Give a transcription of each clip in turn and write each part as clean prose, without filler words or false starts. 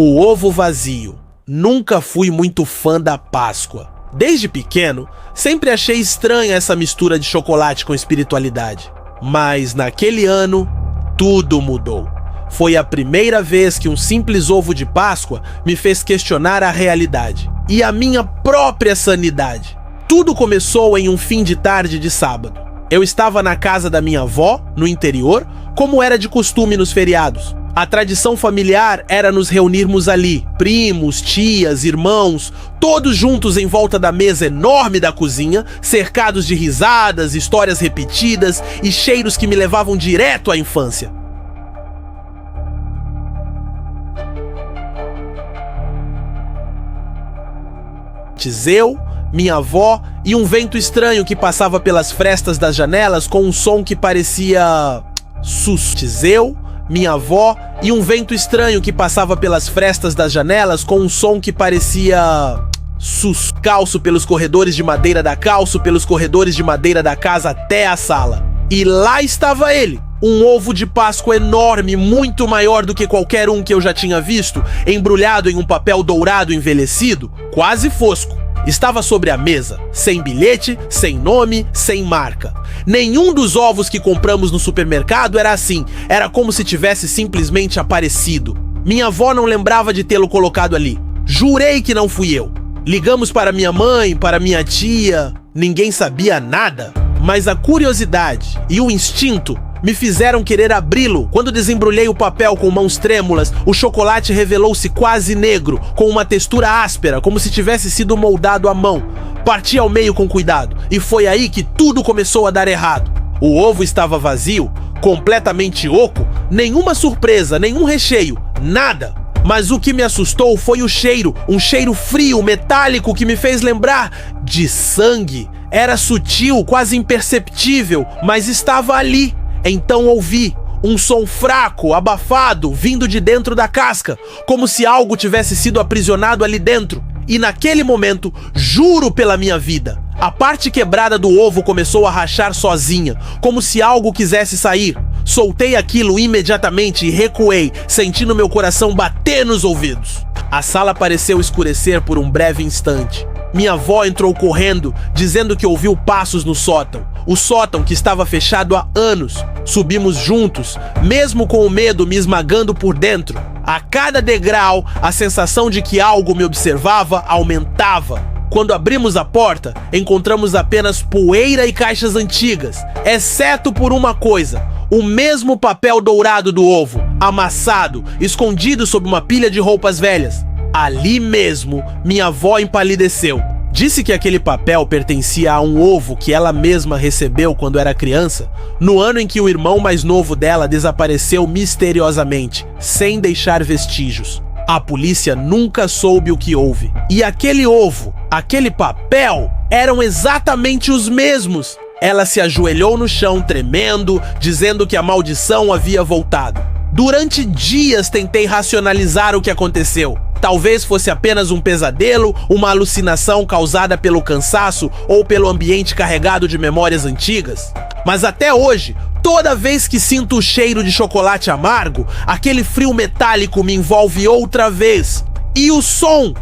O ovo vazio. Nunca fui muito fã da Páscoa. Desde pequeno, sempre achei estranha essa mistura de chocolate com espiritualidade. Mas naquele ano, tudo mudou. Foi a primeira vez que um simples ovo de Páscoa me fez questionar a realidade e a minha própria sanidade. Tudo começou em um fim de tarde de sábado. Eu estava na casa da minha avó, no interior, como era de costume nos feriados. A tradição familiar era nos reunirmos ali, primos, tias, irmãos, todos juntos em volta da mesa enorme da cozinha, cercados de risadas, histórias repetidas e cheiros que me levavam direto à infância. Eu, minha avó e um vento estranho que passava pelas frestas das janelas com um som que parecia... Eu, minha avó e um vento estranho que passava pelas frestas das janelas com um som que parecia... Calço pelos corredores de madeira da casa até a sala. E lá estava ele, um ovo de Páscoa enorme, muito maior do que qualquer um que eu já tinha visto, embrulhado em um papel dourado envelhecido, quase fosco. Estava sobre a mesa, sem bilhete, sem nome, sem marca. Nenhum dos ovos que compramos no supermercado era assim, era como se tivesse simplesmente aparecido. Minha avó não lembrava de tê-lo colocado ali. Jurei que não fui eu. Ligamos para minha mãe, para minha tia, ninguém sabia nada. Mas a curiosidade e o instinto me fizeram querer abri-lo. Quando desembrulhei o papel com mãos trêmulas, o chocolate revelou-se quase negro, com uma textura áspera, como se tivesse sido moldado à mão. Parti ao meio com cuidado, e foi aí que tudo começou a dar errado. O ovo estava vazio, completamente oco, nenhuma surpresa, nenhum recheio, nada. Mas o que me assustou foi o cheiro, um cheiro frio, metálico, que me fez lembrar de sangue. Era sutil, quase imperceptível, mas estava ali. Então ouvi um som fraco, abafado, vindo de dentro da casca, como se algo tivesse sido aprisionado ali dentro. E naquele momento, juro pela minha vida, a parte quebrada do ovo começou a rachar sozinha, como se algo quisesse sair. Soltei aquilo imediatamente e recuei, sentindo meu coração bater nos ouvidos. A sala pareceu escurecer por um breve instante. Minha avó entrou correndo, dizendo que ouviu passos no sótão. O sótão que estava fechado há anos. Subimos juntos, mesmo com o medo me esmagando por dentro. A cada degrau, a sensação de que algo me observava aumentava. Quando abrimos a porta, encontramos apenas poeira e caixas antigas, exceto por uma coisa: o mesmo papel dourado do ovo, amassado, escondido sob uma pilha de roupas velhas. Ali mesmo, minha avó empalideceu. Disse que aquele papel pertencia a um ovo que ela mesma recebeu quando era criança, no ano em que o irmão mais novo dela desapareceu misteriosamente, sem deixar vestígios. A polícia nunca soube o que houve. E aquele ovo, aquele papel, eram exatamente os mesmos. Ela se ajoelhou no chão, tremendo, dizendo que a maldição havia voltado. Durante dias tentei racionalizar o que aconteceu. Talvez fosse apenas um pesadelo, uma alucinação causada pelo cansaço ou pelo ambiente carregado de memórias antigas. Mas até hoje, toda vez que sinto o cheiro de chocolate amargo, aquele frio metálico me envolve outra vez. E o som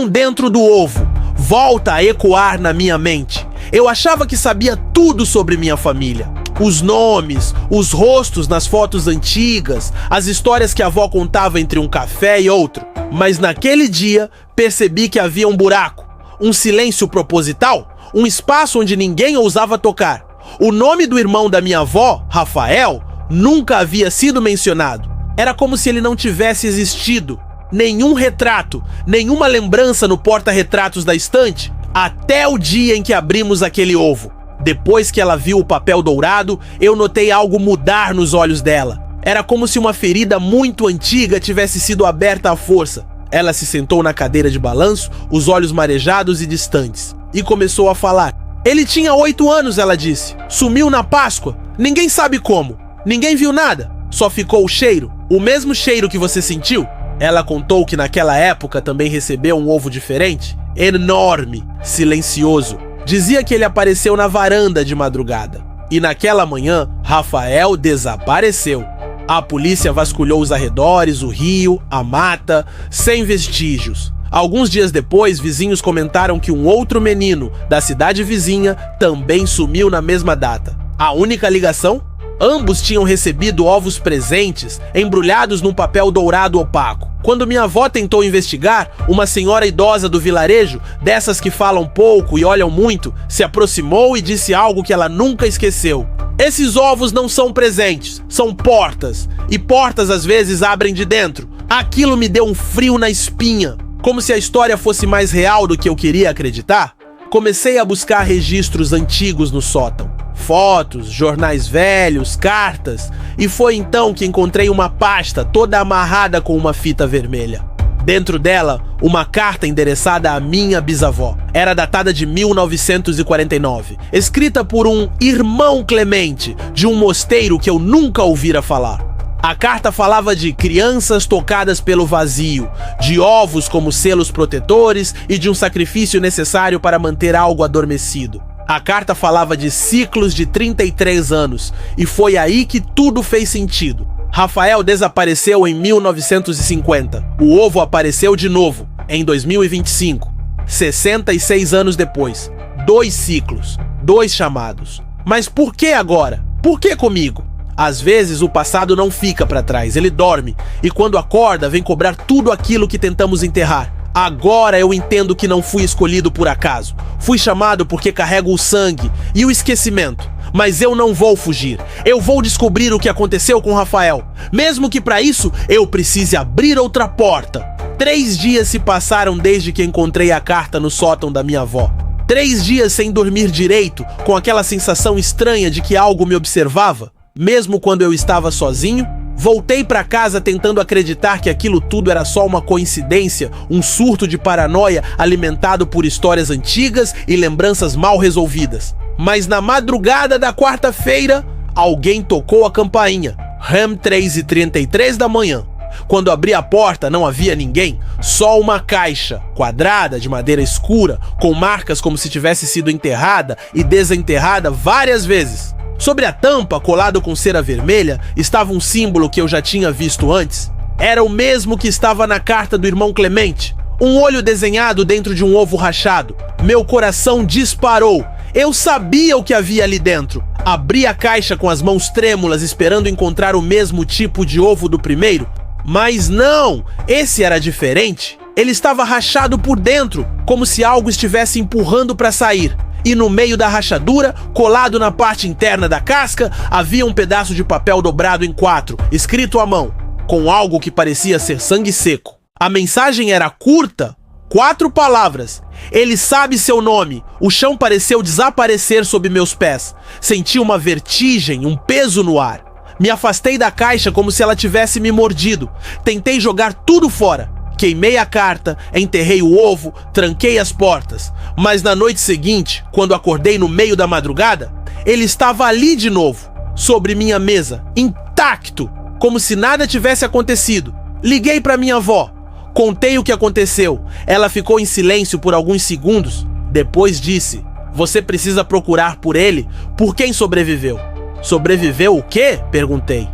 dentro do ovo, volta a ecoar na minha mente. Eu achava que sabia tudo sobre minha família. Os nomes, os rostos nas fotos antigas, as histórias que a avó contava entre um café e outro. Mas naquele dia, percebi que havia um buraco, um silêncio proposital, um espaço onde ninguém ousava tocar. O nome do irmão da minha avó, Rafael, nunca havia sido mencionado. Era como se ele não tivesse existido. Nenhum retrato, nenhuma lembrança no porta-retratos da estante, até o dia em que abrimos aquele ovo. Depois que ela viu o papel dourado, eu notei algo mudar nos olhos dela. Era como se uma ferida muito antiga tivesse sido aberta à força. Ela se sentou na cadeira de balanço, os olhos marejados e distantes, e começou a falar. Ele tinha 8 anos, ela disse. Sumiu na Páscoa. Ninguém sabe como. Ninguém viu nada. Só ficou o cheiro. O mesmo cheiro que você sentiu. Ela contou que naquela época também recebeu um ovo diferente. Enorme, silencioso. Dizia que ele apareceu na varanda de madrugada. E naquela manhã, Rafael desapareceu. A polícia vasculhou os arredores, o rio, a mata, sem vestígios. Alguns dias depois, vizinhos comentaram que um outro menino da cidade vizinha também sumiu na mesma data. A única ligação? Ambos tinham recebido ovos presentes, embrulhados num papel dourado opaco. Quando minha avó tentou investigar, uma senhora idosa do vilarejo, dessas que falam pouco e olham muito, se aproximou e disse algo que ela nunca esqueceu. Esses ovos não são presentes, são portas. E portas às vezes abrem de dentro. Aquilo me deu um frio na espinha. Como se a história fosse mais real do que eu queria acreditar, comecei a buscar registros antigos no sótão. Fotos, jornais velhos, cartas, e foi então que encontrei uma pasta toda amarrada com uma fita vermelha. Dentro dela, uma carta endereçada à minha bisavó. Era datada de 1949, escrita por um irmão Clemente, de um mosteiro que eu nunca ouvira falar. A carta falava de crianças tocadas pelo vazio, de ovos como selos protetores e de um sacrifício necessário para manter algo adormecido. A carta falava de ciclos de 33 anos, e foi aí que tudo fez sentido. Rafael desapareceu em 1950. O ovo apareceu de novo, em 2025. 66 anos depois. 2 ciclos, 2 chamados. Mas por que agora? Por que comigo? Às vezes o passado não fica para trás, ele dorme, e quando acorda vem cobrar tudo aquilo que tentamos enterrar. Agora eu entendo que não fui escolhido por acaso. Fui chamado porque carrego o sangue e o esquecimento. Mas eu não vou fugir. Eu vou descobrir o que aconteceu com Rafael. Mesmo que para isso eu precise abrir outra porta. 3 dias se passaram desde que encontrei a carta no sótão da minha avó. 3 dias sem dormir direito, com aquela sensação estranha de que algo me observava. Mesmo quando eu estava sozinho, voltei para casa tentando acreditar que aquilo tudo era só uma coincidência, um surto de paranoia alimentado por histórias antigas e lembranças mal resolvidas. Mas na madrugada da quarta-feira, alguém tocou a campainha. 3h33 da manhã. Quando abri a porta, não havia ninguém, só uma caixa, quadrada, de madeira escura, com marcas como se tivesse sido enterrada e desenterrada várias vezes. Sobre a tampa, colado com cera vermelha, estava um símbolo que eu já tinha visto antes. Era o mesmo que estava na carta do irmão Clemente. Um olho desenhado dentro de um ovo rachado. Meu coração disparou. Eu sabia o que havia ali dentro. Abri a caixa com as mãos trêmulas, esperando encontrar o mesmo tipo de ovo do primeiro. Mas não! Esse era diferente. Ele estava rachado por dentro, como se algo estivesse empurrando para sair. E no meio da rachadura, colado na parte interna da casca, havia um pedaço de papel dobrado em 4, escrito à mão, com algo que parecia ser sangue seco. A mensagem era curta, 4 palavras. Ele sabe seu nome. O chão pareceu desaparecer sob meus pés. Senti uma vertigem, um peso no ar. Me afastei da caixa como se ela tivesse me mordido. Tentei jogar tudo fora. Queimei a carta, enterrei o ovo, tranquei as portas. Mas na noite seguinte, quando acordei no meio da madrugada, ele estava ali de novo, sobre minha mesa, intacto, como se nada tivesse acontecido. Liguei para minha avó, contei o que aconteceu. Ela ficou em silêncio por alguns segundos. Depois disse: "Você precisa procurar por ele, por quem sobreviveu." "Sobreviveu o quê?" perguntei.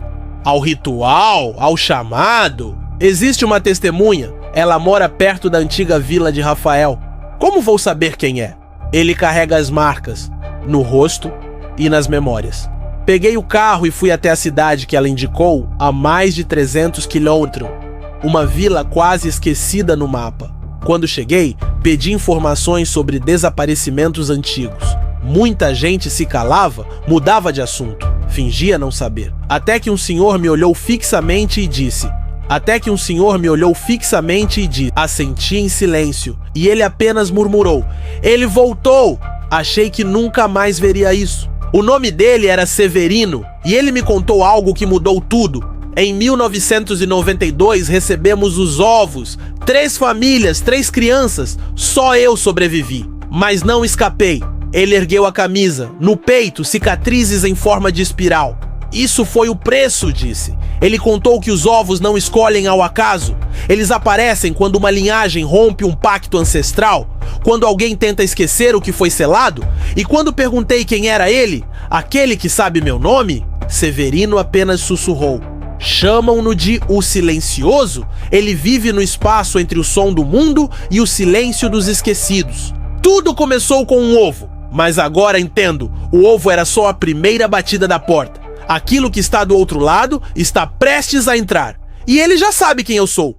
"Ao ritual? Ao chamado? Existe uma testemunha. Ela mora perto da antiga vila de Rafael. Como vou saber quem é? Ele carrega as marcas no rosto e nas memórias." Peguei o carro e fui até a cidade que ela indicou, a mais de 300 quilômetros. Uma vila quase esquecida no mapa. Quando cheguei, pedi informações sobre desaparecimentos antigos. Muita gente se calava, mudava de assunto, fingia não saber. Até que um senhor me olhou fixamente e disse... Assenti em silêncio, e ele apenas murmurou: "Ele voltou!" Achei que nunca mais veria isso. O nome dele era Severino, e ele me contou algo que mudou tudo. Em 1992 recebemos os ovos. 3 famílias, 3 crianças. Só eu sobrevivi, mas não escapei. Ele ergueu a camisa. No peito, cicatrizes em forma de espiral. "Isso foi o preço", disse. Ele contou que os ovos não escolhem ao acaso. Eles aparecem quando uma linhagem rompe um pacto ancestral, quando alguém tenta esquecer o que foi selado. E quando perguntei quem era ele, aquele que sabe meu nome, Severino apenas sussurrou: Chamam-no de o Silencioso. Ele vive no espaço entre o som do mundo e o silêncio dos esquecidos. Tudo começou com um ovo, mas agora entendo, o ovo era só a primeira batida da porta. Aquilo que está do outro lado está prestes a entrar. E ele já sabe quem eu sou.